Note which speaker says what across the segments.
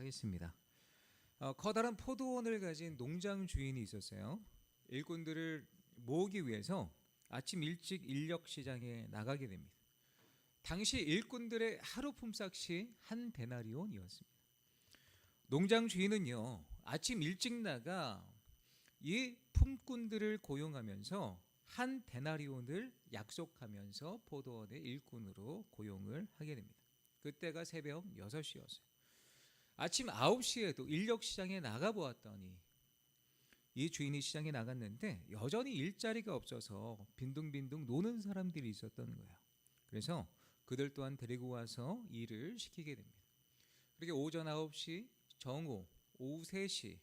Speaker 1: 하겠습니다. 커다란 포도원을 가진 농장 주인이 있었어요. 일꾼들을 모으기 위해서 아침 일찍 인력 시장에 나가게 됩니다. 당시 일꾼들의 하루 품삯이 한 데나리온이었습니다. 농장 주인은요, 아침 일찍 나가 이 품꾼들을 고용하면서 한 데나리온을 약속하면서 포도원의 일꾼으로 고용을 하게 됩니다. 그때가 새벽 6시였어요. 아침 9시에도 인력 시장에 나가보았더니 이 주인이 시장에 나갔는데 여전히 일자리가 없어서 빈둥빈둥 노는 사람들이 있었던 거예요. 그래서 그들 또한 데리고 와서 일을 시키게 됩니다. 그렇게 오전 9시, 정오, 오후 3시,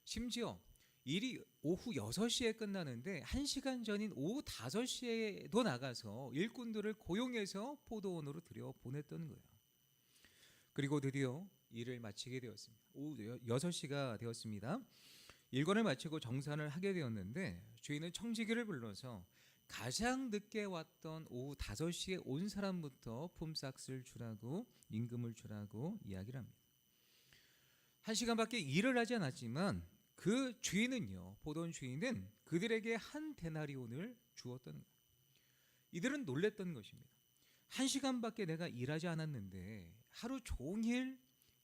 Speaker 1: 심지어 일이 오후 6시에 끝나는데 1시간 전인 오후 5시에도 나가서 일꾼들을 고용해서 포도원으로 들여보냈던 거예요. 그리고 드디어 일을 마치게 되었습니다. 오후 6시가 되었습니다. 일권을 마치고 정산을 하게 되었는데 주인은 청지기를 불러서 가장 늦게 왔던 오후 5시에 온 사람부터 품삯을 주라고, 임금을 주라고 이야기를 합니다. 1시간밖에 일을 하지 않았지만 그 주인은요, 포도원 주인은 그들에게 한 데나리온을 주었던 거예요. 이들은 놀랬던 것입니다. 1시간밖에 내가 일하지 않았는데 하루 종일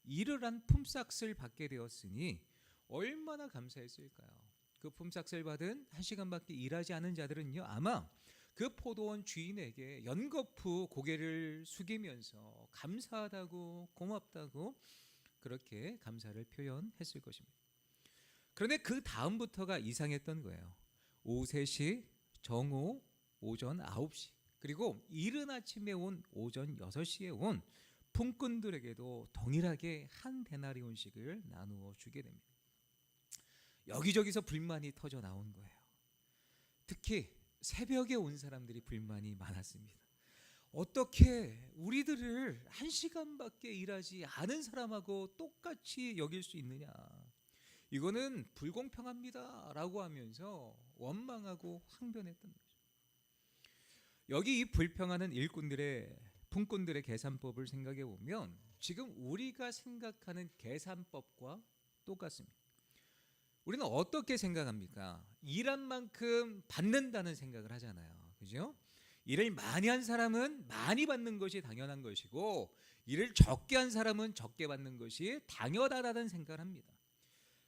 Speaker 1: 일을 한 품삯을 받게 되었으니 얼마나 감사했을까요? 그 품삯을 받은 1시간밖에 일하지 않은 자들은요, 아마 그 포도원 주인에게 연거푸 고개를 숙이면서 감사하다고, 고맙다고 그렇게 감사를 표현했을 것입니다. 그런데 그 다음부터가 이상했던 거예요. 오후 3시, 정오, 오전 9시, 그리고 이른 아침에 온 오전 6시에 온 품꾼들에게도 동일하게 한 데나리온씩을 나누어 주게 됩니다. 여기저기서 불만이 터져 나온 거예요. 특히 새벽에 온 사람들이 불만이 많았습니다. 어떻게 우리들을 1시간밖에 일하지 않은 사람하고 똑같이 여길 수 있느냐, 이거는 불공평합니다 라고 하면서 원망하고 항변했던 거죠. 여기 이 불평하는 품꾼들의 계산법을 생각해 보면 지금 우리가 생각하는 계산법과 똑같습니다. 우리는 어떻게 생각합니까? 일한 만큼 받는다는 생각을 하잖아요. 그죠? 일을 많이 한 사람은 많이 받는 것이 당연한 것이고, 일을 적게 한 사람은 적게 받는 것이 당연하다는 생각을 합니다.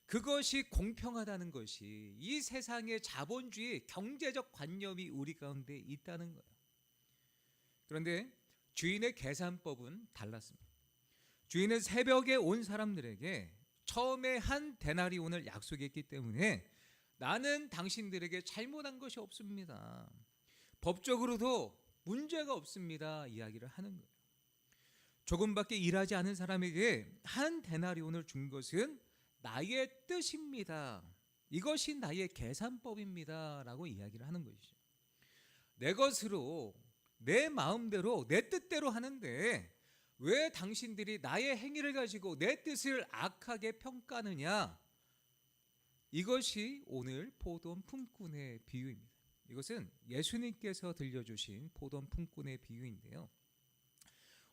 Speaker 1: 그것이 공평하다는 것이 이 세상의 자본주의 경제적 관념이 우리 가운데 있다는 거예요. 그런데 주인의 계산법은 달랐습니다. 주인은 새벽에 온 사람들에게 처음에 한 데나리온을 약속했기 때문에 나는 당신들에게 잘못한 것이 없습니다, 법적으로도 문제가 없습니다 이야기를 하는 거예요. 조금밖에 일하지 않은 사람에게 한 데나리온을 준 것은 나의 뜻입니다, 이것이 나의 계산법입니다 라고 이야기를 하는 것이죠. 내 것으로, 내 마음대로, 내 뜻대로 하는데 왜 당신들이 나의 행위를 가지고 내 뜻을 악하게 평가하느냐, 이것이 오늘 포도원 품꾼의 비유입니다. 이것은 예수님께서 들려주신 포도원 품꾼의 비유인데요,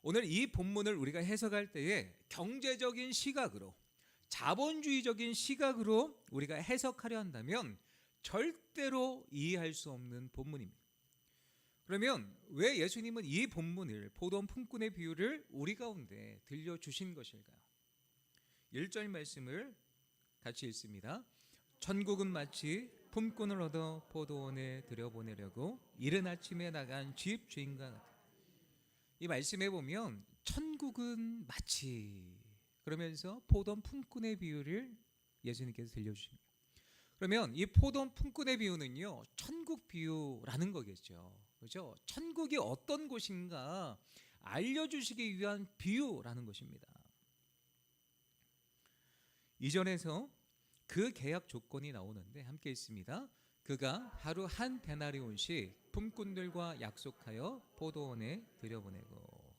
Speaker 1: 오늘 이 본문을 우리가 해석할 때에 경제적인 시각으로, 자본주의적인 시각으로 우리가 해석하려 한다면 절대로 이해할 수 없는 본문입니다. 그러면 왜 예수님은 이 본문을, 포도원 품꾼의 비유를 우리 가운데 들려주신 것일까요? 1절 말씀을 같이 읽습니다. 천국은 마치 품꾼을 얻어 포도원에 들여보내려고 이른 아침에 나간 집 주인과 같다. 이 말씀에 보면 천국은 마치, 그러면서 포도원 품꾼의 비유를 예수님께서 들려주십니다. 그러면 이 포도원 품꾼의 비유는요, 천국 비유라는 거겠죠. 그렇죠? 천국이 어떤 곳인가 알려주시기 위한 비유라는 것입니다. 이전에서 그 계약 조건이 나오는데 함께 있습니다. 그가 하루 한 데나리온씩 품꾼들과 약속하여 포도원에 들여보내고,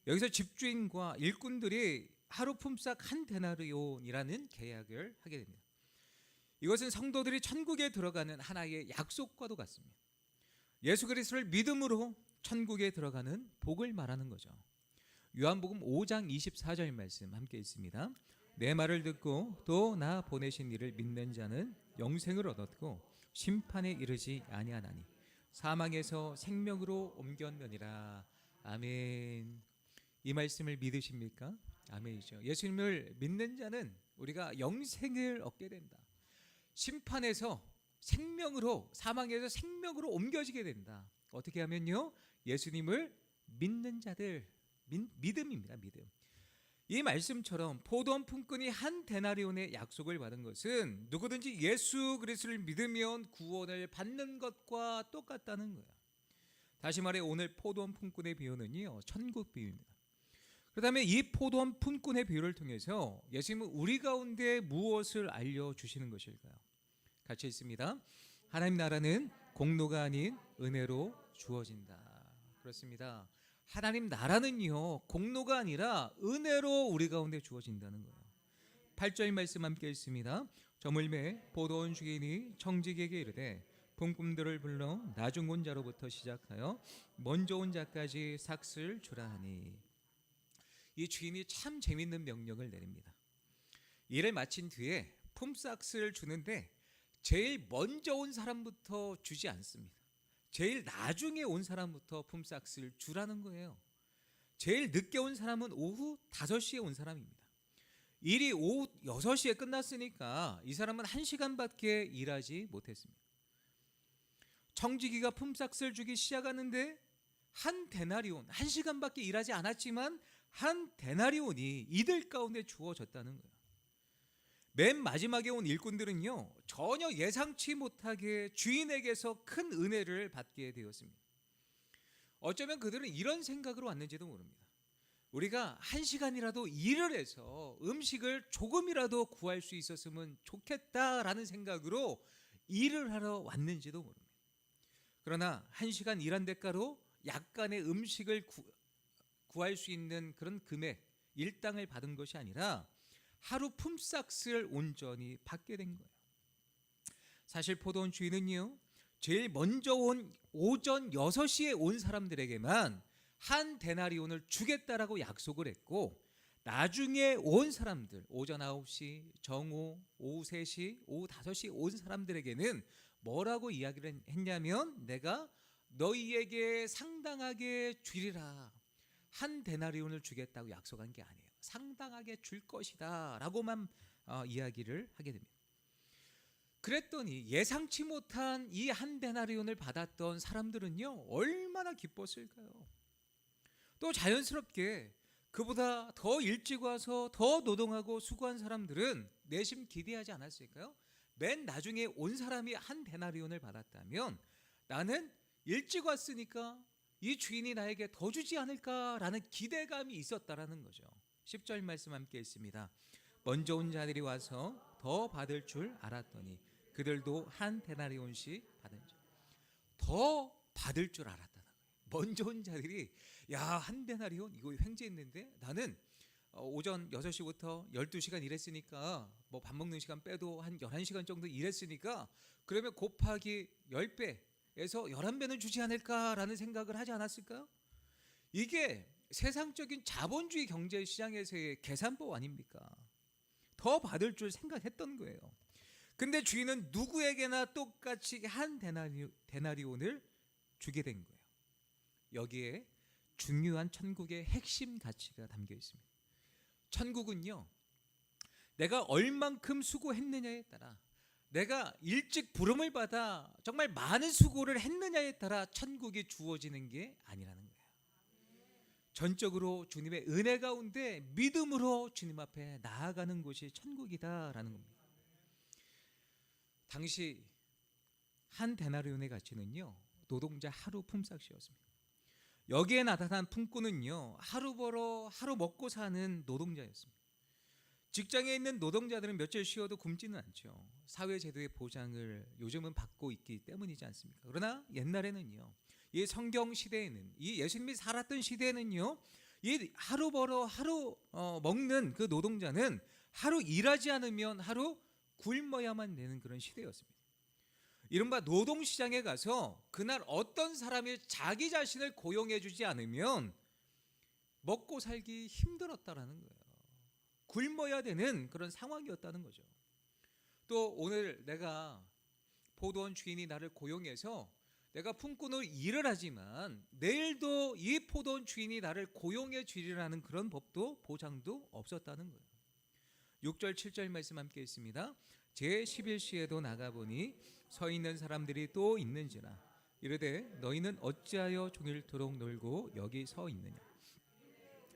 Speaker 1: 여기서 집주인과 일꾼들이 하루 품삯 한 데나리온이라는 계약을 하게 됩니다. 이것은 성도들이 천국에 들어가는 하나의 약속과도 같습니다. 예수 그리스도를 믿음으로 천국에 들어가는 복을 말하는 거죠. 요한복음 5장 24절 말씀 함께 있습니다. 내 말을 듣고 또 나 보내신 이를 믿는 자는 영생을 얻었고 심판에 이르지 아니하나니 사망에서 생명으로 옮겼느니라. 아멘. 이 말씀을 믿으십니까? 아멘이죠. 예수님을 믿는 자는 우리가 영생을 얻게 된다. 심판에서 생명으로, 사망에서 생명으로 옮겨지게 된다. 어떻게 하면요? 예수님을 믿는 자들, 믿음입니다. 믿음. 이 말씀처럼 포도원 품꾼이 한 데나리온의 약속을 받은 것은 누구든지 예수 그리스도를 믿으면 구원을 받는 것과 똑같다는 거예요. 다시 말해 오늘 포도원 품꾼의 비유는요, 천국 비유입니다. 그다음에 이 포도원 품꾼의 비유를 통해서 예수님은 우리 가운데 무엇을 알려주시는 것일까요? 같이 있습니다. 하나님 나라는 공로가 아닌 은혜로 주어진다. 그렇습니다. 하나님 나라는요, 공로가 아니라 은혜로 우리 가운데 주어진다는 거예요. 8절 말씀 함께 있습니다. 저물매 포도원 주인이 청지기에게 이르되 품꾼들을 불러 나중 온 자로부터 시작하여 먼저 온 자까지 삭슬 주라 하니. 이 주인이 참 재밌는 명령을 내립니다. 일을 마친 뒤에 품삯을 주는데 제일 먼저 온 사람부터 주지 않습니다. 제일 나중에 온 사람부터 품삯을 주라는 거예요. 제일 늦게 온 사람은 오후 5시에 온 사람입니다. 일이 오후 6시에 끝났으니까 이 사람은 1시간밖에 일하지 못했습니다. 청지기가 품삯을 주기 시작하는데 한 데나리온, 1시간밖에 일하지 않았지만 한 데나리온이 이들 가운데 주어졌다는 거예요. 맨 마지막에 온 일꾼들은요, 전혀 예상치 못하게 주인에게서 큰 은혜를 받게 되었습니다. 어쩌면 그들은 이런 생각으로 왔는지도 모릅니다. 우리가 1시간이라도 일을 해서 음식을 조금이라도 구할 수 있었으면 좋겠다라는 생각으로 일을 하러 왔는지도 모릅니다. 그러나 1시간 일한 대가로 약간의 음식을 구할 수 있는 그런 금액, 일당을 받은 것이 아니라 하루 품삯을 온전히 받게 된 거예요. 사실 포도원 주인은요, 제일 먼저 온 오전 6시에 온 사람들에게만 한 데나리온을 주겠다라고 약속을 했고, 나중에 온 사람들, 오전 9시, 정오, 오후 3시, 오후 5시 온 사람들에게는 뭐라고 이야기를 했냐면, 내가 너희에게 상당하게 주리라. 한 데나리온을 주겠다고 약속한 게 아니에요. 상당하게 줄 것이다 라고만 이야기를 하게 됩니다. 그랬더니 예상치 못한 이 한 데나리온을 받았던 사람들은요, 얼마나 기뻤을까요? 또 자연스럽게 그보다 더 일찍 와서 더 노동하고 수고한 사람들은 내심 기대하지 않았을까요? 맨 나중에 온 사람이 한 데나리온을 받았다면 나는 일찍 왔으니까 이 주인이 나에게 더 주지 않을까라는 기대감이 있었다라는 거죠. 10절 말씀 함께 있습니다. 먼저 온 자들이 와서 더 받을 줄 알았더니 그들도 한 데나리온씩 받은 줄. 더 받을 줄 알았다는 거예요. 먼저 온 자들이 한 데나리온 이거 횡재했는데 나는 오전 6시부터 12시간 일했으니까 뭐 밥 먹는 시간 빼도 한 11시간 정도 일했으니까 그러면 곱하기 10배에서 11배는 주지 않을까라는 생각을 하지 않았을까요? 이게 세상적인 자본주의 경제 시장에서의 계산법 아닙니까? 더 받을 줄 생각했던 거예요. 근데 주인은 누구에게나 똑같이 한 데나리온을 주게 된 거예요. 여기에 중요한 천국의 핵심 가치가 담겨 있습니다. 천국은요, 내가 얼만큼 수고했느냐에 따라, 내가 일찍 부름을 받아 정말 많은 수고를 했느냐에 따라 천국이 주어지는 게 아니라는 거예요. 전적으로 주님의 은혜 가운데 믿음으로 주님 앞에 나아가는 곳이 천국이다라는 겁니다. 당시 한 데나리온의 가치는요, 노동자 하루 품삯이었습니다. 여기에 나타난 품꾼은요, 하루 벌어 하루 먹고 사는 노동자였습니다. 직장에 있는 노동자들은 며칠 쉬어도 굶지는 않죠. 사회제도의 보장을 요즘은 받고 있기 때문이지 않습니까? 그러나 옛날에는요, 이 성경 시대에는, 이 예수님이 살았던 시대에는요, 이 하루 벌어 하루 먹는 그 노동자는 하루 일하지 않으면 하루 굶어야만 되는 그런 시대였습니다. 이른바 노동시장에 가서 그날 어떤 사람이 자기 자신을 고용해 주지 않으면 먹고 살기 힘들었다라는 거예요. 굶어야 되는 그런 상황이었다는 거죠. 또 오늘 내가 포도원 주인이 나를 고용해서 내가 품꾼으로 일을 하지만 내일도 이 포도원 주인이 나를 고용해 주리라는 그런 법도 보장도 없었다는 거예요. 6절 7절 말씀 함께 있습니다. 제11시에도 나가보니 서 있는 사람들이 또 있는지라 이르되 너희는 어찌하여 종일토록 놀고 여기 서 있느냐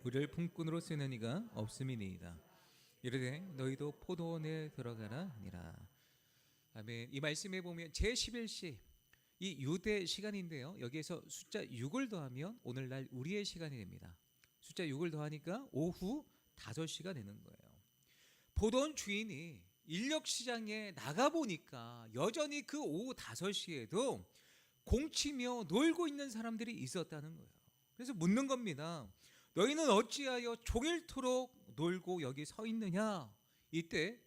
Speaker 1: 우리를 품꾼으로 쓰는 이가 없음이니이다. 이르되 너희도 포도원에 들어가라 하니라. 아멘. 이 말씀에 보면 제11시 이 유대 시간인데요. 여기에서 숫자 6을 더하면 오늘날 우리의 시간이 됩니다. 숫자 6을 더하니까 오후 5시가 되는 거예요. 포도원 주인이 인력시장에 나가보니까 여전히 그 오후 5시에도 공치며 놀고 있는 사람들이 있었다는 거예요. 그래서 묻는 겁니다. 너희는 어찌하여 종일토록 놀고 여기 서 있느냐? 이때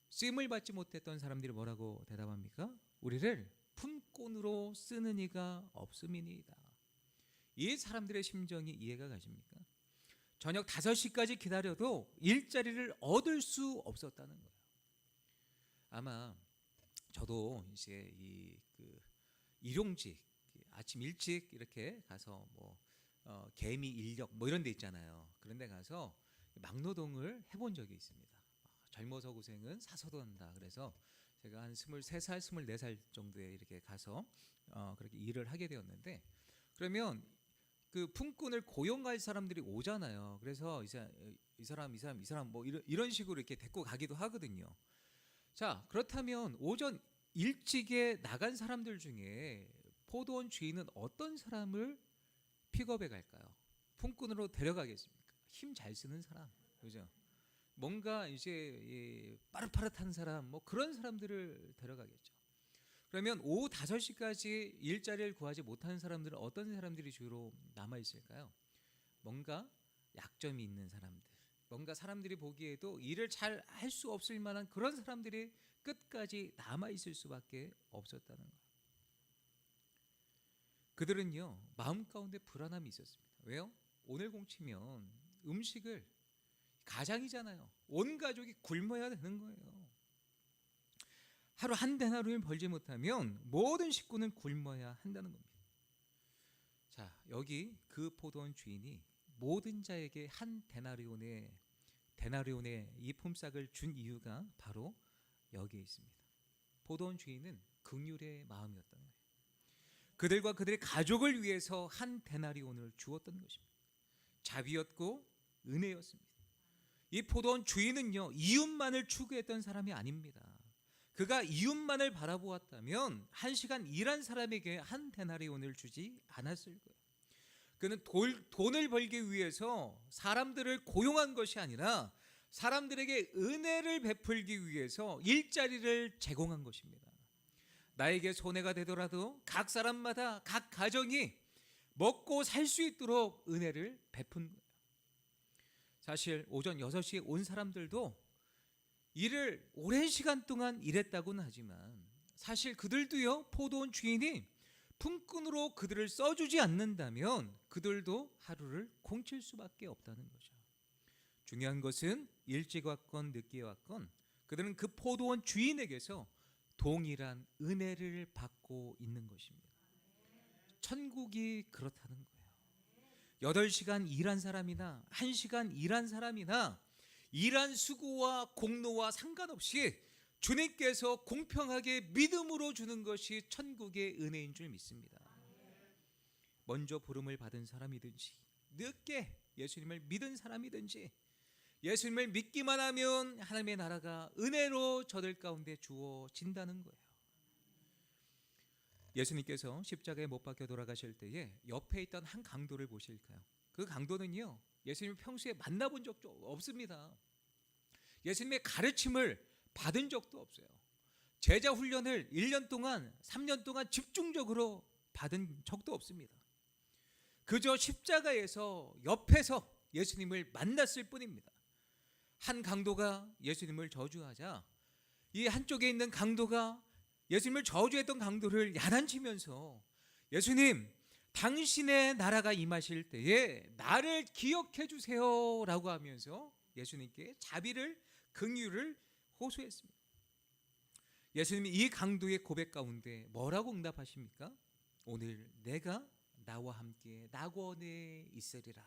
Speaker 1: 쓰임을 받지 못했던 사람들이 뭐라고 대답합니까? 우리를 품꾼으로 쓰는 이가 없음이니이다. 이 사람들의 심정이 이해가 가십니까? 저녁 5시까지 기다려도 일자리를 얻을 수 없었다는 거예요. 아마 저도 이제 일용직 아침 일찍 이렇게 가서 개미 인력 이런 데 있잖아요. 그런 데 가서 막노동을 해본 적이 있습니다. 젊어서 고생은 사서도 한다. 그래서 제가 한 23살, 24살 정도에 이렇게 가서 그렇게 일을 하게 되었는데, 그러면 그 품꾼을 고용할 사람들이 오잖아요. 그래서 이 사람 이런 식으로 이렇게 데리고 가기도 하거든요. 자, 그렇다면 오전 일찍에 나간 사람들 중에 포도원 주인은 어떤 사람을 픽업해 갈까요? 품꾼으로 데려가겠습니까? 힘 잘 쓰는 사람, 그죠? 뭔가 이제 빠릇빠릇한 사람, 그런 사람들을 데려가겠죠. 그러면 오후 5시까지 일자리를 구하지 못하는 사람들은 어떤 사람들이 주로 남아 있을까요? 뭔가 약점이 있는 사람들, 뭔가 사람들이 보기에도 일을 잘 할 수 없을 만한 그런 사람들이 끝까지 남아 있을 수밖에 없었다는 거예요. 그들은요, 마음 가운데 불안함이 있었습니다. 왜요? 오늘 공치면 음식을, 가장이잖아요. 온 가족이 굶어야 되는 거예요. 하루 한 데나리온을 벌지 못하면 모든 식구는 굶어야 한다는 겁니다. 자, 여기 그 포도원 주인이 모든 자에게 한 데나리온의 이 품삯을 준 이유가 바로 여기에 있습니다. 포도원 주인은 긍휼의 마음이었던 거예요. 그들과 그들의 가족을 위해서 한 데나리온을 주었던 것입니다. 자비였고 은혜였습니다. 이 포도원 주인은요, 이웃만을 추구했던 사람이 아닙니다. 그가 이웃만을 바라보았다면 1시간 일한 사람에게 한 데나리온을 주지 않았을 거예요. 그는 돈을 벌기 위해서 사람들을 고용한 것이 아니라 사람들에게 은혜를 베풀기 위해서 일자리를 제공한 것입니다. 나에게 손해가 되더라도 각 사람마다, 각 가정이 먹고 살 수 있도록 은혜를 베푼 거예요. 사실 오전 6시에 온 사람들도 일을 오랜 시간 동안 일했다고는 하지만 사실 그들도요, 포도원 주인이 품꾼으로 그들을 써주지 않는다면 그들도 하루를 공칠 수밖에 없다는 거죠. 중요한 것은 일찍 왔건 늦게 왔건 그들은 그 포도원 주인에게서 동일한 은혜를 받고 있는 것입니다. 천국이 그렇다는 거예요. 8시간 일한 사람이나 1시간 일한 사람이나 일한 수고와 공로와 상관없이 주님께서 공평하게 믿음으로 주는 것이 천국의 은혜인 줄 믿습니다. 먼저 부름을 받은 사람이든지 늦게 예수님을 믿은 사람이든지 예수님을 믿기만 하면 하나님의 나라가 은혜로 저들 가운데 주어진다는 거예요. 예수님께서 십자가에 못 박혀 돌아가실 때에 옆에 있던 한 강도를 보실까요? 그 강도는요, 예수님을 평소에 만나본 적도 없습니다. 예수님의 가르침을 받은 적도 없어요. 제자 훈련을 1년 동안 3년 동안 집중적으로 받은 적도 없습니다. 그저 십자가에서 옆에서 예수님을 만났을 뿐입니다. 한 강도가 예수님을 저주하자 이 한쪽에 있는 강도가 예수님을 저주했던 강도를 야단치면서 예수님, 당신의 나라가 임하실 때에 나를 기억해 주세요라고 하면서 예수님께 자비를, 긍휼을 호소했습니다. 예수님이 이 강도의 고백 가운데 뭐라고 응답하십니까? 오늘 내가 나와 함께 낙원에 있으리라.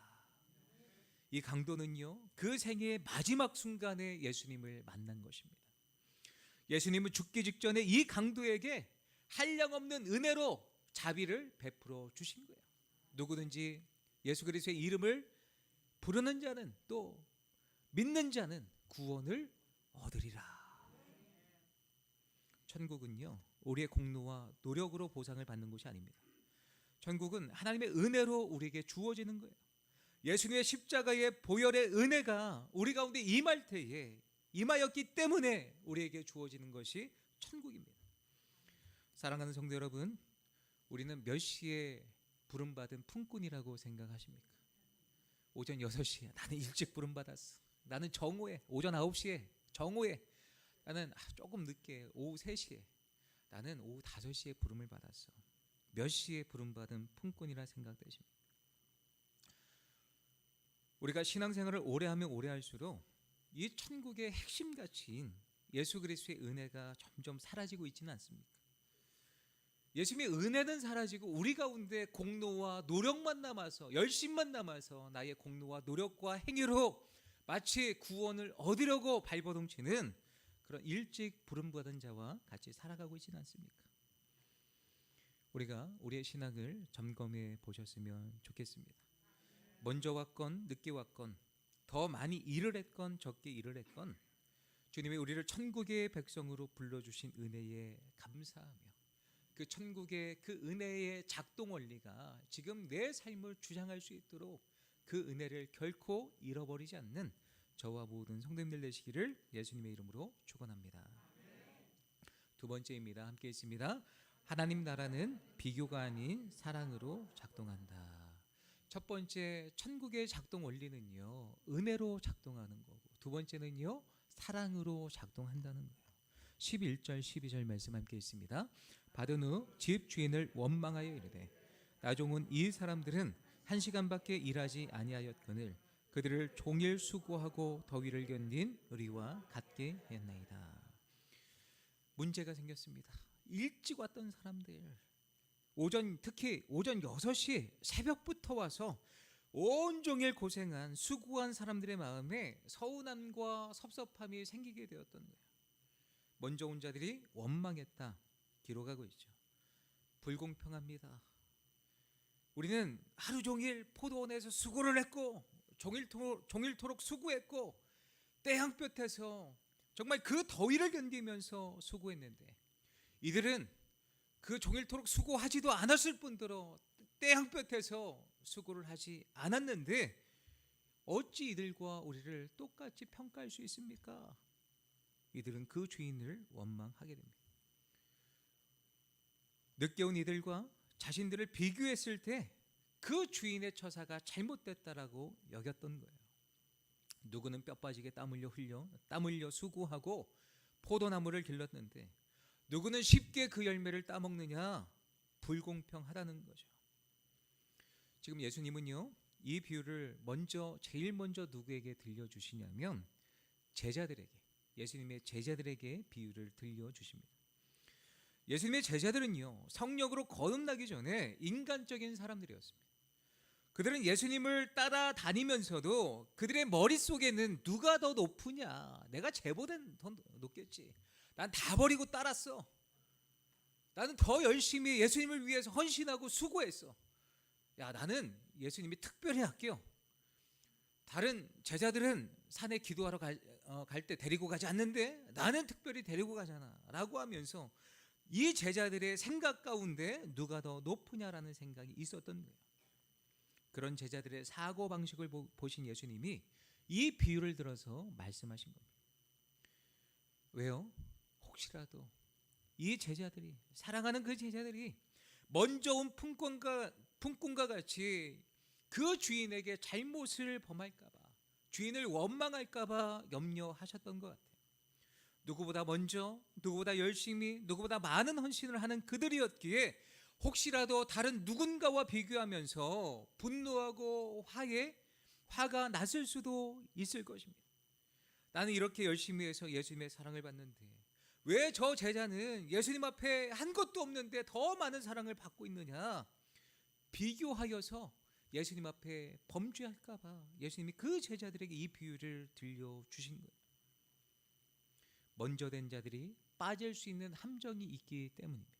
Speaker 1: 이 강도는요, 그 생애의 마지막 순간에 예수님을 만난 것입니다. 예수님은 죽기 직전에 이 강도에게 한량없는 은혜로 자비를 베풀어 주신 거예요. 누구든지 예수 그리스도의 이름을 부르는 자는, 또 믿는 자는 구원을 얻으리라. 천국은요, 우리의 공로와 노력으로 보상을 받는 곳이 아닙니다. 천국은 하나님의 은혜로 우리에게 주어지는 거예요. 예수님의 십자가의 보혈의 은혜가 우리 가운데 임할 때에 임하였기 때문에 우리에게 주어지는 것이 천국입니다. 사랑하는 성도 여러분, 우리는 몇 시에 부름받은 품꾼이라고 생각하십니까? 오전 6시에 나는 일찍 부름받았어. 나는 정오에, 오전 9시에 정오에. 나는 조금 늦게 오후 3시에. 나는 오후 5시에 부름을 받았어. 몇 시에 부름받은 품꾼이라 생각되십니까? 우리가 신앙생활을 오래 하면 오래 할수록 이 천국의 핵심 가치인 예수 그리스도의 은혜가 점점 사라지고 있지는 않습니까? 예수님의 은혜는 사라지고 우리 가운데 공로와 노력만 남아서, 열심만 남아서 나의 공로와 노력과 행위로 마치 구원을 얻으려고 발버둥치는 그런 일찍 부름받은 자와 같이 살아가고 있지는 않습니까? 우리가 우리의 신앙을 점검해 보셨으면 좋겠습니다. 먼저 왔건 늦게 왔건, 더 많이 일을 했건 적게 일을 했건, 주님이 우리를 천국의 백성으로 불러주신 은혜에 감사하며 그 천국의 그 은혜의 작동 원리가 지금 내 삶을 주장할 수 있도록 그 은혜를 결코 잃어버리지 않는 저와 모든 성도님들 되시기를 예수님의 이름으로 축원합니다. 두 번째입니다. 함께 있습니다. 하나님 나라는 비교가 아닌 사랑으로 작동한다. 첫 번째, 천국의 작동 원리는요, 은혜로 작동하는 거고, 두 번째는요, 사랑으로 작동한다는 거예요. 11절 12절 말씀 함께 있습니다. 받은 후 집 주인을 원망하여 이르되 나종은 이 사람들은 1시간밖에 일하지 아니하였거늘 그들을 종일 수고하고 더위를 견딘 우리와 같게 했나이다. 문제가 생겼습니다. 일찍 왔던 사람들, 특히 오전 6시 새벽부터 와서 온종일 고생한 수고한 사람들의 마음에 서운함과 섭섭함이 생기게 되었던 거예요. 먼저 온 자들이 원망했다 기록하고 있죠. 불공평합니다. 우리는 하루 종일 포도원에서 수고를 했고 종일토록 수고했고 떼향볕에서 정말 그 더위를 견디면서 수고했는데, 이들은 그 종일토록 수고하지도 않았을 뿐더러 떼향볕에서 수고를 하지 않았는데 어찌 이들과 우리를 똑같이 평가할 수 있습니까? 이들은 그 주인을 원망하게 됩니다. 늦게 온 이들과 자신들을 비교했을 때 그 주인의 처사가 잘못됐다라고 여겼던 거예요. 누구는 뼈 빠지게 땀 흘려 수고하고 포도나무를 길렀는데 누구는 쉽게 그 열매를 따먹느냐, 불공평하다는 거죠. 지금 예수님은요, 이 비유를 제일 먼저 누구에게 들려주시냐면 예수님의 제자들에게 비유를 들려주십니다. 예수님의 제자들은요, 성령으로 거듭나기 전에 인간적인 사람들이었습니다. 그들은 예수님을 따라다니면서도 그들의 머릿속에는 누가 더 높으냐, 내가 쟤보다 더 높겠지, 난 다 버리고 따랐어, 나는 더 열심히 예수님을 위해서 헌신하고 수고했어, 야 나는 예수님이 특별히 할게요, 다른 제자들은 산에 기도하러 갈 때 데리고 가지 않는데 나는 특별히 데리고 가잖아 라고 하면서 이 제자들의 생각 가운데 누가 더 높으냐라는 생각이 있었던 거예요. 그런 제자들의 사고방식을 보신 예수님이 이 비유를 들어서 말씀하신 겁니다. 왜요? 혹시라도 이 제자들이, 사랑하는 그 제자들이 먼저 온 품꾼과 같이 그 주인에게 잘못을 범할까봐, 주인을 원망할까봐 염려하셨던 것 같아요. 누구보다 먼저, 누구보다 열심히, 누구보다 많은 헌신을 하는 그들이었기에 혹시라도 다른 누군가와 비교하면서 분노하고 화가 났을 수도 있을 것입니다. 나는 이렇게 열심히 해서 예수님의 사랑을 받는데 왜 저 제자는 예수님 앞에 한 것도 없는데 더 많은 사랑을 받고 있느냐? 비교하여서 예수님 앞에 범죄할까 봐 예수님이 그 제자들에게 이 비유를 들려주신 거예요. 먼저 된 자들이 빠질 수 있는 함정이 있기 때문입니다.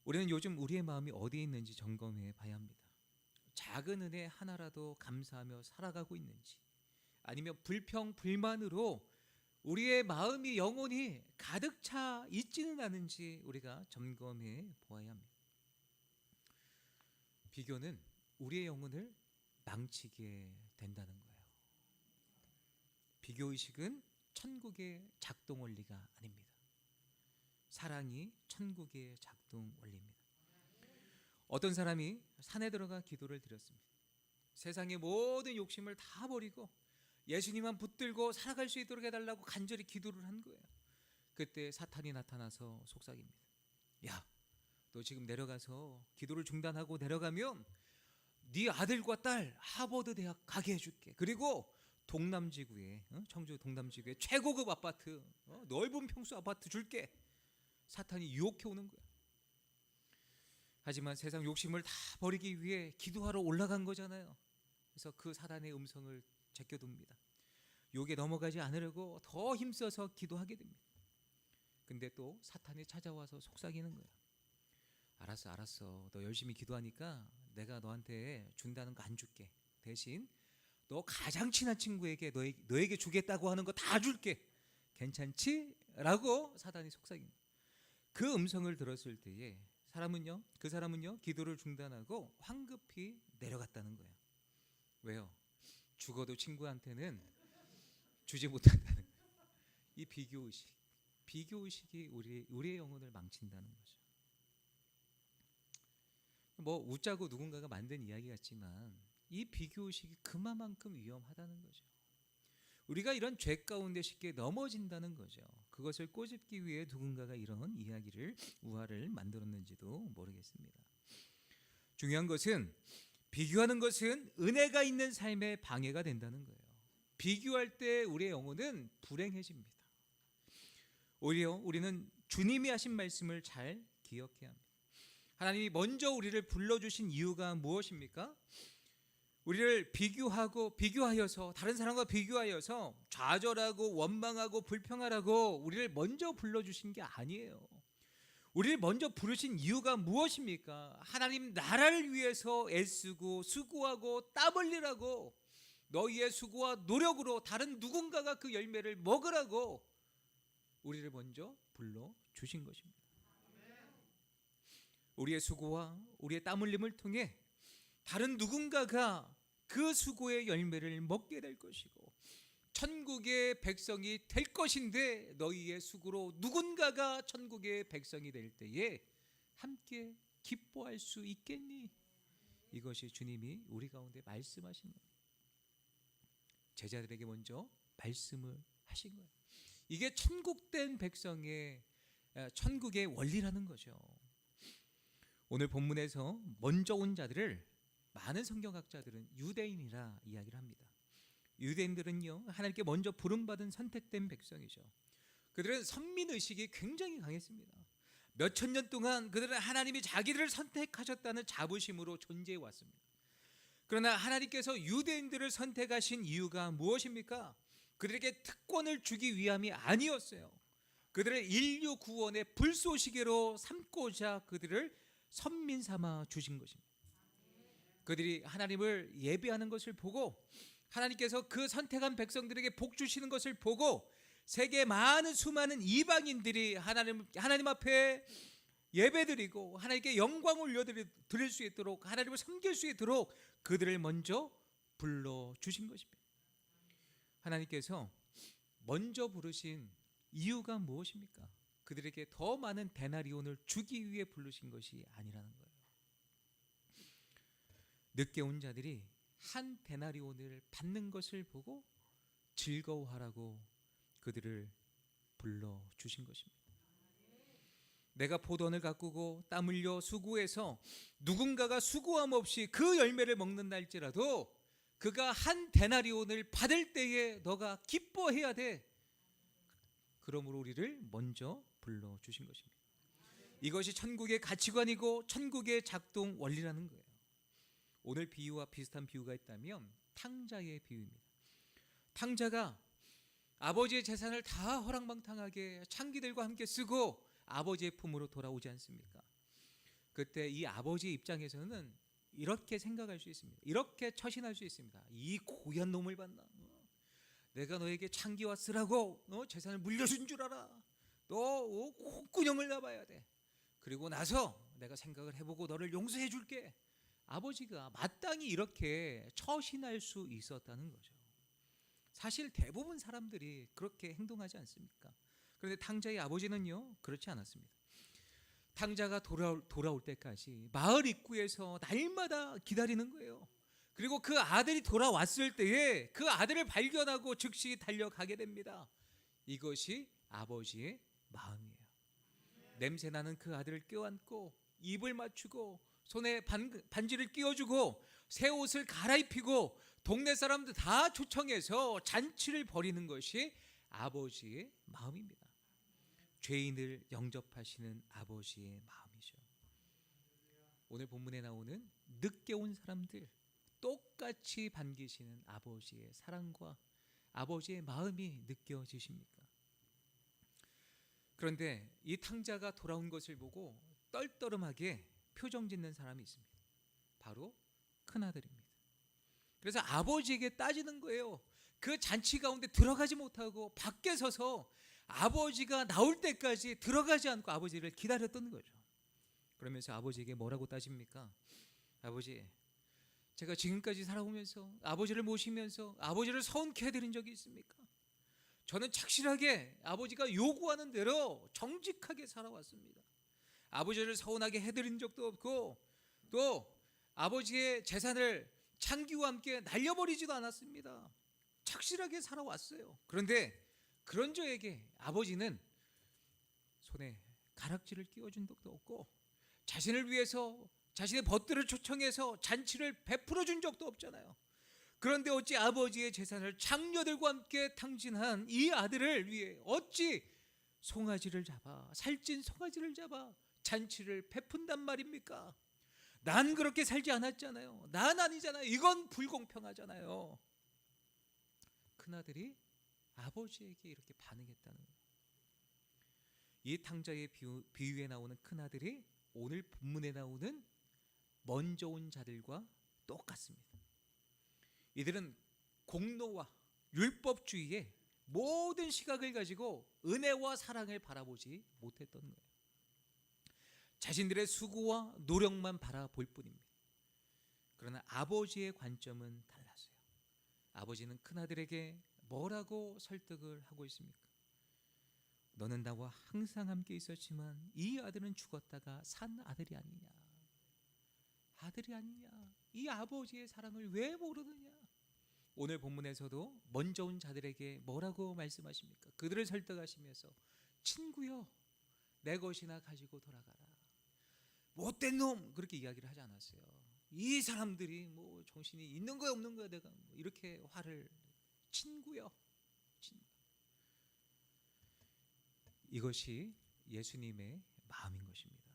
Speaker 1: 우리는 요즘 우리의 마음이 어디에 있는지 점검해 봐야 합니다. 작은 은혜 하나라도 감사하며 살아가고 있는지, 아니면 불평, 불만으로 우리의 마음이 영혼이 가득 차 있지는 않은지 우리가 점검해 보아야 합니다. 비교는 우리의 영혼을 망치게 된다는 거예요. 비교의식은 천국의 작동 원리가 아닙니다. 사랑이 천국의 작동 원리입니다. 어떤 사람이 산에 들어가 기도를 드렸습니다. 세상의 모든 욕심을 다 버리고 예수님만 붙들고 살아갈 수 있도록 해달라고 간절히 기도를 한 거예요. 그때 사탄이 나타나서 속삭입니다. 야, 너 지금 내려가서 기도를 중단하고 내려가면 네 아들과 딸 하버드 대학 가게 해줄게. 그리고 동남지구에, 청주 동남지구에 최고급 아파트, 넓은 평수 아파트 줄게. 사탄이 유혹해 오는 거야. 하지만 세상 욕심을 다 버리기 위해 기도하러 올라간 거잖아요. 그래서 그 사단의 음성을 제껴둡니다. 욕에 넘어가지 않으려고 더 힘써서 기도하게 됩니다. 근데 또 사탄이 찾아와서 속삭이는 거야. 알았어. 너 열심히 기도하니까 내가 너한테 준다는 거 안 줄게. 대신 너 가장 친한 친구에게 너에게 주겠다고 하는 거 다 줄게. 괜찮지? 라고 사단이 속삭인 거야. 그 음성을 들었을 때에 그 사람은요 기도를 중단하고 황급히 내려갔다는 거예요. 왜요? 죽어도 친구한테는 주지 못한다는 거예요. 이 비교의식이 우리의 영혼을 망친다는 거죠. 뭐 웃자고 누군가가 만든 이야기 같지만 이 비교의식이 그만큼 위험하다는 거죠. 우리가 이런 죄 가운데 쉽게 넘어진다는 거죠. 그것을 꼬집기 위해 누군가가 이런 이야기를 우화를 만들었는지도 모르겠습니다. 중요한 것은 비교하는 것은 은혜가 있는 삶에 방해가 된다는 거예요. 비교할 때 우리의 영혼은 불행해집니다. 오히려 우리는 주님이 하신 말씀을 잘 기억해야 합니다. 하나님이 먼저 우리를 불러주신 이유가 무엇입니까? 우리를 비교하여서 다른 사람과 비교하여서 좌절하고 원망하고 불평하라고 우리를 먼저 불러주신 게 아니에요. 우리를 먼저 부르신 이유가 무엇입니까? 하나님 나라를 위해서 애쓰고 수고하고 땀 흘리라고, 너희의 수고와 노력으로 다른 누군가가 그 열매를 먹으라고 우리를 먼저 불러주신 것입니다. 우리의 수고와 우리의 땀 흘림을 통해 다른 누군가가 그 수고의 열매를 먹게 될 것이고 천국의 백성이 될 것인데, 너희의 수고로 누군가가 천국의 백성이 될 때에 함께 기뻐할 수 있겠니? 이것이 주님이 우리 가운데 말씀하신 거예요. 제자들에게 먼저 말씀을 하신 거예요. 이게 천국된 백성의 천국의 원리라는 거죠. 오늘 본문에서 먼저 온 자들을 많은 성경학자들은 유대인이라 이야기를 합니다. 유대인들은요 하나님께 먼저 부름받은 선택된 백성이죠. 그들은 선민의식이 굉장히 강했습니다. 몇천 년 동안 그들은 하나님이 자기들을 선택하셨다는 자부심으로 존재해 왔습니다. 그러나 하나님께서 유대인들을 선택하신 이유가 무엇입니까? 그들에게 특권을 주기 위함이 아니었어요. 그들을 인류 구원의 불쏘시개로 삼고자 그들을 선민 삼아 주신 것입니다. 그들이 하나님을 예배하는 것을 보고, 하나님께서 그 선택한 백성들에게 복 주시는 것을 보고, 세계 수많은 이방인들이 하나님 앞에 예배드리고 하나님께 영광을 올려드릴 수 있도록, 하나님을 섬길 수 있도록 그들을 먼저 불러주신 것입니다. 하나님께서 먼저 부르신 이유가 무엇입니까? 그들에게 더 많은 데나리온을 주기 위해 부르신 것이 아니라는 거예요. 늦게 온 자들이 한 데나리온을 받는 것을 보고 즐거워하라고 그들을 불러주신 것입니다. 내가 포도원을 가꾸고 땀 흘려 수고해서 누군가가 수고함 없이 그 열매를 먹는다 할지라도 그가 한 데나리온을 받을 때에 너가 기뻐해야 돼. 그러므로 우리를 먼저 불러주신 것입니다. 이것이 천국의 가치관이고 천국의 작동 원리라는 거예요. 오늘 비유와 비슷한 비유가 있다면 탕자의 비유입니다. 탕자가 아버지의 재산을 다 허랑방탕하게 창기들과 함께 쓰고 아버지의 품으로 돌아오지 않습니까? 그때 이 아버지의 입장에서는 이렇게 생각할 수 있습니다. 이렇게 처신할 수 있습니다. 이 고얀 놈을 봤나? 내가 너에게 창기와 쓰라고 재산을 물려준 줄 알아. 너 콧구녕을 나봐야 돼. 그리고 나서 내가 생각을 해보고 너를 용서해 줄게. 아버지가 마땅히 이렇게 처신할 수 있었다는 거죠. 사실 대부분 사람들이 그렇게 행동하지 않습니까? 그런데 탕자의 아버지는요, 그렇지 않았습니다. 탕자가 돌아올 때까지 마을 입구에서 날마다 기다리는 거예요. 그리고 그 아들이 돌아왔을 때에 그 아들을 발견하고 즉시 달려가게 됩니다. 이것이 아버지의 마음이에요. 냄새나는 그 아들을 껴안고 입을 맞추고 손에 반지를 끼워주고 새 옷을 갈아입히고 동네 사람들 다 초청해서 잔치를 벌이는 것이 아버지의 마음입니다. 죄인을 영접하시는 아버지의 마음이죠. 오늘 본문에 나오는 늦게 온 사람들 똑같이 반기시는 아버지의 사랑과 아버지의 마음이 느껴지십니까? 그런데 이 탕자가 돌아온 것을 보고 떨떠름하게 표정 짓는 사람이 있습니다. 바로 큰아들입니다. 그래서 아버지에게 따지는 거예요. 그 잔치 가운데 들어가지 못하고 밖에 서서 아버지가 나올 때까지 들어가지 않고 아버지를 기다렸던 거죠. 그러면서 아버지에게 뭐라고 따집니까? 아버지, 제가 지금까지 살아오면서 아버지를 모시면서 아버지를 서운케 해드린 적이 있습니까? 저는 착실하게 아버지가 요구하는 대로 정직하게 살아왔습니다. 아버지를 서운하게 해드린 적도 없고 또 아버지의 재산을 창기와 함께 날려버리지도 않았습니다. 착실하게 살아왔어요. 그런데 그런 저에게 아버지는 손에 가락지를 끼워준 적도 없고 자신을 위해서 자신의 벗들을 초청해서 잔치를 베풀어 준 적도 없잖아요. 그런데 어찌 아버지의 재산을 장녀들과 함께 탕진한 이 아들을 위해 어찌 송아지를 잡아 살찐 송아지를 잡아 잔치를 베푼단 말입니까? 난 그렇게 살지 않았잖아요. 난 아니잖아요. 이건 불공평하잖아요. 큰아들이 아버지에게 이렇게 반응했다는 거예요. 이 탕자의 비유에 나오는 큰아들이 오늘 본문에 나오는 먼저 온 자들과 똑같습니다. 이들은 공로와 율법주의의 모든 시각을 가지고 은혜와 사랑을 바라보지 못했던 거예요. 자신들의 수고와 노력만 바라볼 뿐입니다. 그러나 아버지의 관점은 달랐어요. 아버지는 큰아들에게 뭐라고 설득을 하고 있습니까? 너는 나와 항상 함께 있었지만 이 아들은 죽었다가 산 아들이 아니냐. 아들이 아니냐. 이 아버지의 사랑을 왜 모르느냐. 오늘 본문에서도 먼저 온 자들에게 뭐라고 말씀하십니까? 그들을 설득하시면서 친구여 내 것이나 가지고 돌아가라. 못된 놈 그렇게 이야기를 하지 않았어요. 이 사람들이 뭐 정신이 있는 거야 없는 거야 내가 이렇게 화를 친구여. 이것이 예수님의 마음인 것입니다.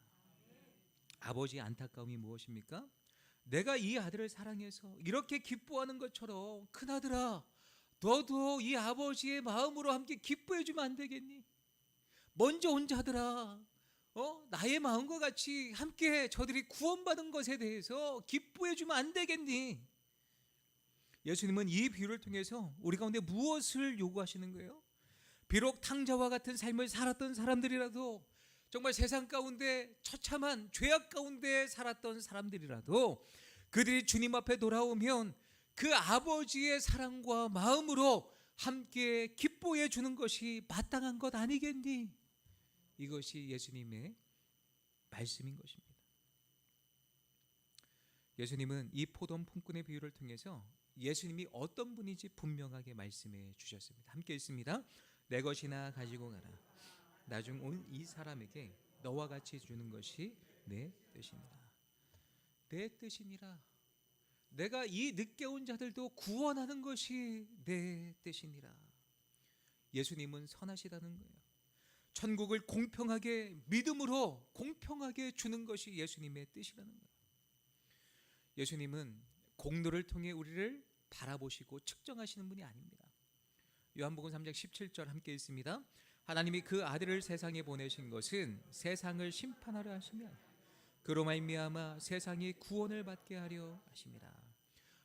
Speaker 1: 아버지의 안타까움이 무엇입니까? 내가 이 아들을 사랑해서 이렇게 기뻐하는 것처럼 큰아들아 너도 이 아버지의 마음으로 함께 기뻐해 주면 안 되겠니? 먼저 온 자들아 나의 마음과 같이 함께 저들이 구원받은 것에 대해서 기뻐해 주면 안 되겠니? 예수님은 이 비유를 통해서 우리 가운데 무엇을 요구하시는 거예요? 비록 탕자와 같은 삶을 살았던 사람들이라도 정말 세상 가운데 처참한 죄악 가운데 살았던 사람들이라도 그들이 주님 앞에 돌아오면 그 아버지의 사랑과 마음으로 함께 기뻐해 주는 것이 마땅한 것 아니겠니? 이것이 예수님의 말씀인 것입니다. 예수님은 이 포도원 품꾼의 비유를 통해서 예수님이 어떤 분인지 분명하게 말씀해 주셨습니다. 함께 읽습니다. 내 것이나 가지고 가라. 나중 온 이 사람에게 너와 같이 주는 것이 내 뜻이니라. 내 뜻이니라. 내가 이 늦게 온 자들도 구원하는 것이 내 뜻이니라. 예수님은 선하시다는 거예요. 천국을 공평하게, 믿음으로 공평하게 주는 것이 예수님의 뜻이라는 거예요. 예수님은 공로를 통해 우리를 바라보시고 측정하시는 분이 아닙니다. 요한복음 3장 17절 함께 읽습니다. 하나님이 그 아들을 세상에 보내신 것은 세상을 심판하려 하시며 그로 말미암아 세상이 구원을 받게 하려 하심이라.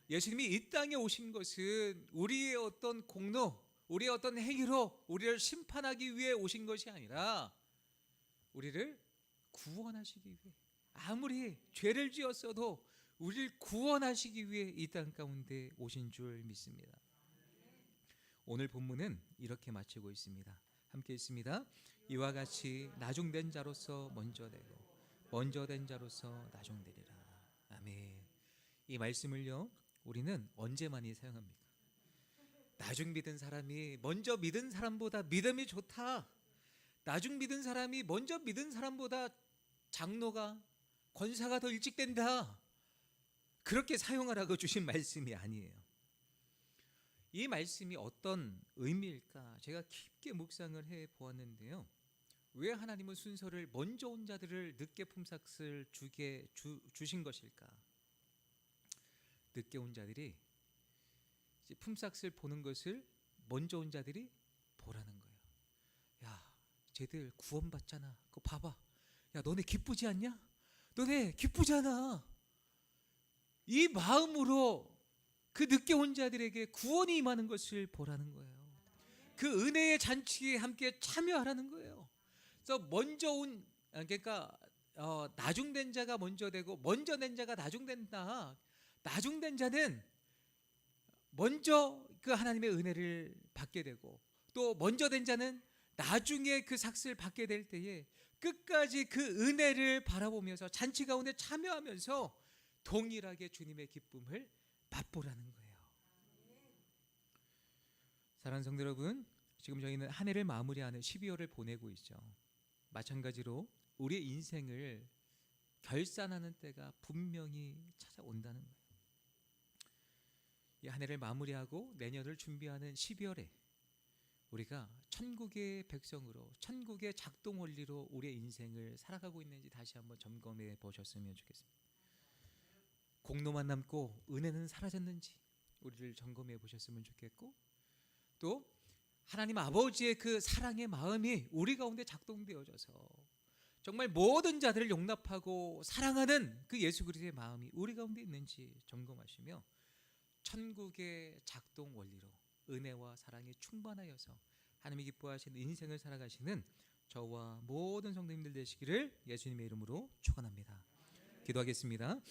Speaker 1: 예수님이 이 땅에 오신 것은 우리의 어떤 공로, 우리의 어떤 행위로 우리를 심판하기 위해 오신 것이 아니라 우리를 구원하시기 위해, 아무리 죄를 지었어도 우리를 구원하시기 위해 이 땅 가운데 오신 줄 믿습니다. 오늘 본문은 이렇게 마치고 있습니다. 함께 읽습니다. 이와 같이 나중된 자로서 먼저 되고 먼저 된 자로서 나중되리라. 아멘. 이 말씀을요, 우리는 언제 많이 사용합니까? 나중 믿은 사람이 먼저 믿은 사람보다 믿음이 좋다, 나중 믿은 사람이 먼저 믿은 사람보다 장로가, 권사가 더 일찍 된다, 그렇게 사용하라고 주신 말씀이 아니에요. 이 말씀이 어떤 의미일까 제가 깊게 묵상을 해 보았는데요. 왜 하나님은 순서를 먼저 온 자들을 늦게 품삯을 주신 것일까? 늦게 온 자들이 품삯을 보는 것을 먼저 온 자들이 보라는 거예요. 야, 쟤들 구원받잖아. 그거 봐봐. 야, 너네 기쁘지 않냐? 너네 기쁘잖아. 이 마음으로 그 늦게 온 자들에게 구원이 임하는 것을 보라는 거예요. 그 은혜의 잔치에 함께 참여하라는 거예요. 그래서 먼저 온, 그러니까 나중된 자가 먼저 되고 먼저 된 자가 나중된다. 나중된 자는 먼저 그 하나님의 은혜를 받게 되고, 또 먼저 된 자는 나중에 그 삭스를 받게 될 때에 끝까지 그 은혜를 바라보면서 잔치 가운데 참여하면서 동일하게 주님의 기쁨을 맛보라는 거예요. 사랑하는 성도 여러분, 지금 저희는 한 해를 마무리하는 12월을 보내고 있죠. 마찬가지로 우리의 인생을 결산하는 때가 분명히 찾아온다는 거예요. 이 한 해를 마무리하고 내년을 준비하는 12월에 우리가 천국의 백성으로, 천국의 작동 원리로 우리의 인생을 살아가고 있는지 다시 한번 점검해 보셨으면 좋겠습니다. 공로만 남고 은혜는 사라졌는지 우리를 점검해 보셨으면 좋겠고, 또 하나님 아버지의 그 사랑의 마음이 우리 가운데 작동되어져서 정말 모든 자들을 용납하고 사랑하는 그 예수 그리스도의 마음이 우리 가운데 있는지 점검하시며 천국의 작동 원리로 은혜와 사랑이 충만하여서 하나님이 기뻐하시는 인생을 살아가시는 저와 모든 성도님들 되시기를 예수님의 이름으로 축원합니다. 기도하겠습니다.